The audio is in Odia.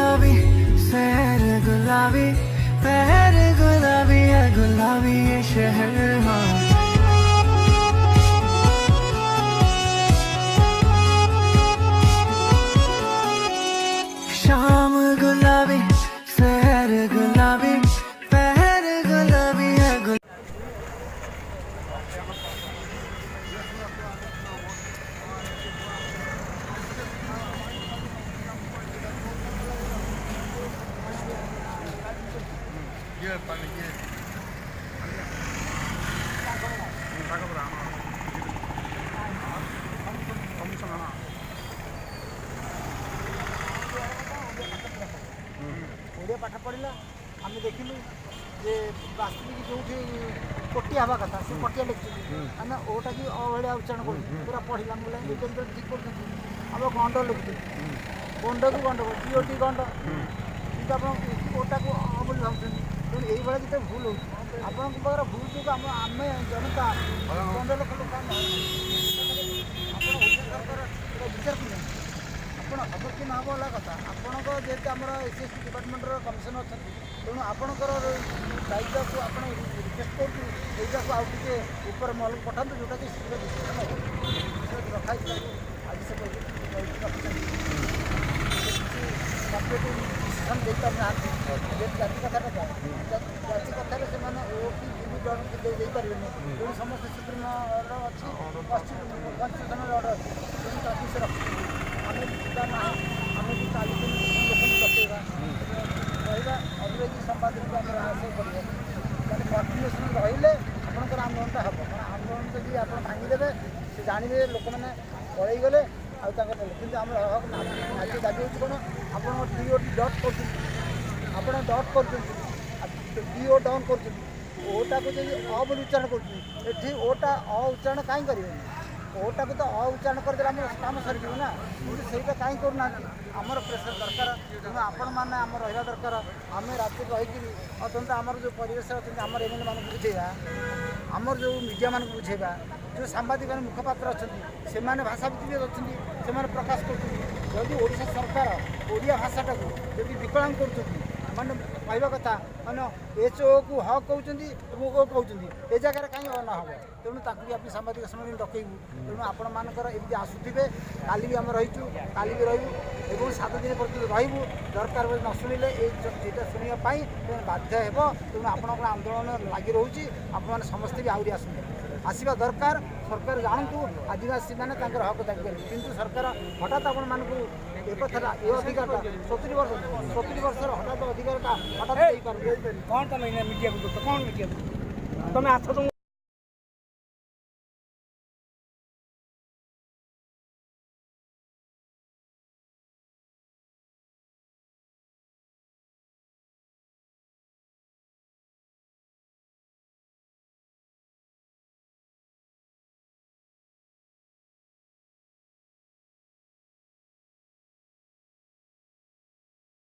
गुलाबी सैर गुलाबी पहर गुलाबी है गुलाबी ये शहर हाँ शाम गुलाबी सैर गुलाबी पहर गुलाबी है ओडिया पाठ पढ़ला आम देखिलु जे वास्तविक जो पटिया हवा कथा से पटिया लिखी आम ओटा कि अभा उच्चारण कर पूरा पढ़ला बोला ठीक कर गंड लिखुचे गंड को गंड पीओटी गंड कि आप ओटा को अ बोली भावुं तेणु यही जिते भूल हो आपण भूल जो आम जनता 15 लाख लोक सरकार विचार करें ଆପଣ ଅବତୀର୍ଣ୍ଣ ହେବ ହେଲା କଥା ଆପଣଙ୍କ ଯେହେତୁ ଆମର SST ଡିପାର୍ଟମେଣ୍ଟର କମିଶନର ଅଛନ୍ତି ତେଣୁ ଆପଣଙ୍କର ଦାୟିତ୍ୱକୁ ଆପଣ ରିକ୍ୱେଷ୍ଟ କରୁଛୁ ଏଇଟାକୁ ଆଉ ଟିକେ ଉପର ମହଲକୁ ପଠାନ୍ତୁ ଯେଉଁଟାକି ଶୀଘ୍ର ଡିସିସନ୍ ହେବ ରଖାହେଇଥିଲା ଆଜି ସେ ରଖିଛନ୍ତି କିଛି କମ୍ପ୍ଲିଟ୍ ଡିସିସନ୍ ଦେଇପାରୁନାହାନ୍ତି ଯେହେତୁ ଜାତି କଥାଟା ଜାତି କଥାରେ ସେମାନେ ଓ କି ଦେଇପାରିବେନି ତେଣୁ ସମସ୍ତେ ସୁପ୍ରିମର ଅଛି କନଷ୍ଟିଟ୍ୟୁସନାଲ ଅର୍ଡ଼ର ଅଛି ତେଣୁ ତାକୁ ସେ ରଖିଛନ୍ତି ଆମେ ଯିବା ନାହିଁ ଆମେ ବି କାଲି ଲୋକଙ୍କୁ ଡକେଇବା ରହିବା ଅଗ୍ରଗତି ସମ୍ବାଦକୁ ଆମେ ହାସଲ କରିବା ମାନେ କଣ୍ଟିନ୍ୟୁସନ୍ ରହିଲେ ଆପଣଙ୍କର ଆନ୍ଦୋଳନଟା ହେବ କାରଣ ଆନ୍ଦୋଳନ ଯଦି ଆପଣ ଭାଙ୍ଗିଦେବେ ସେ ଜାଣିବେ ଲୋକମାନେ ପଳେଇଗଲେ ଆଉ ତାଙ୍କ ନେଲେ କିନ୍ତୁ ଆମର ଆଜି ଦାବି ହେଉଛି କ'ଣ ଆପଣ DO ଡଟ୍ କରୁଛନ୍ତି ଆପଣ ଡଟ୍ କରୁଛନ୍ତି DO ଡାଉନ୍ କରୁଛନ୍ତି ଓଟାକୁ ଯଦି ଅ ବୋଲି ଉଚ୍ଚାରଣ କରୁଛନ୍ତି ଏଠି ଓଟା ଅ ଉଚ୍ଚାରଣ କାହିଁ କରିବେନି ଓଟାକୁ ତ ଅ ଉଚ୍ଚାରଣ କରିଦେଲେ ଆମର କାମ ସରିଯିବ ନା କିନ୍ତୁ ସେଇଟା କାହିଁ କରୁନାହାନ୍ତି ଆମର ପ୍ରେସର ଦରକାର ତେଣୁ ଆପଣମାନେ ଆମର ରହିବା ଦରକାର ଆମେ ରାତିରେ ରହିକିରି ଅନ୍ତତଃ ଆମର ଯେଉଁ ପରିବେଶ ଅଛନ୍ତି ଆମର MLA ମାନଙ୍କୁ ବୁଝେଇବା ଆମର ଯେଉଁ ମିଡ଼ିଆମାନଙ୍କୁ ବୁଝେଇବା ଯେଉଁ ସାମ୍ବାଦିକମାନେ ମୁଖପାତ୍ର ଅଛନ୍ତି ସେମାନେ ଭାଷାବିତ୍ ଅଛନ୍ତି ସେମାନେ ପ୍ରକାଶ କରୁଛନ୍ତି ଯଦି ଓଡ଼ିଶା ସରକାର ଓଡ଼ିଆ ଭାଷାଟାକୁ ଯଦି ବିକଳାଙ୍ଗ କରୁଛନ୍ତି ମାନେ କହିବା କଥା ମାନେ HO କୁ ହ କହୁଛନ୍ତି ଏବଂ ଓ କହୁଛନ୍ତି ଏ ଜାଗାରେ କାହିଁ ନ ହେବ ତେଣୁ ତାକୁ ବି ଆମେ ସାମ୍ବାଦିକ ସମ୍ମିଳନୀ ଡକେଇବୁ ତେଣୁ ଆପଣମାନଙ୍କର ଏମିତି ଆସୁଥିବେ କାଲି ବି ଆମେ ରହିଛୁ କାଲି ବି ରହିବୁ ଏବଂ 7 ଦିନ ପର୍ଯ୍ୟନ୍ତ ରହିବୁ ଦରକାର ନ ଶୁଣିଲେ ଏଇଟା ଶୁଣିବା ପାଇଁ ବାଧ୍ୟ ହେବ ତେଣୁ ଆପଣଙ୍କର ଆନ୍ଦୋଳନ ଲାଗି ରହୁଛି ଆପଣମାନେ ସମସ୍ତେ ବି ଆହୁରି ଆସନ୍ତୁ ଆସିବା ଦରକାର ସରକାର ଜାଣନ୍ତୁ ଆଦିବାସୀମାନେ ତାଙ୍କର ହକ ଦାବି କରିବେ କିନ୍ତୁ ସରକାର ହଠାତ୍ ଆପଣମାନଙ୍କୁ ଏ କଥାଟା ଏ ଅଧିକାରଟା 70 ବର୍ଷର ହଠାତ୍ ଅଧିକାରଟା ହଠାତ୍ ଦେଇପାରୁନି କ'ଣ ତୁମେ ମିଡ଼ିଆକୁ କ'ଣ ମିଡ଼ିଆକୁ ତୁମେ ଆସ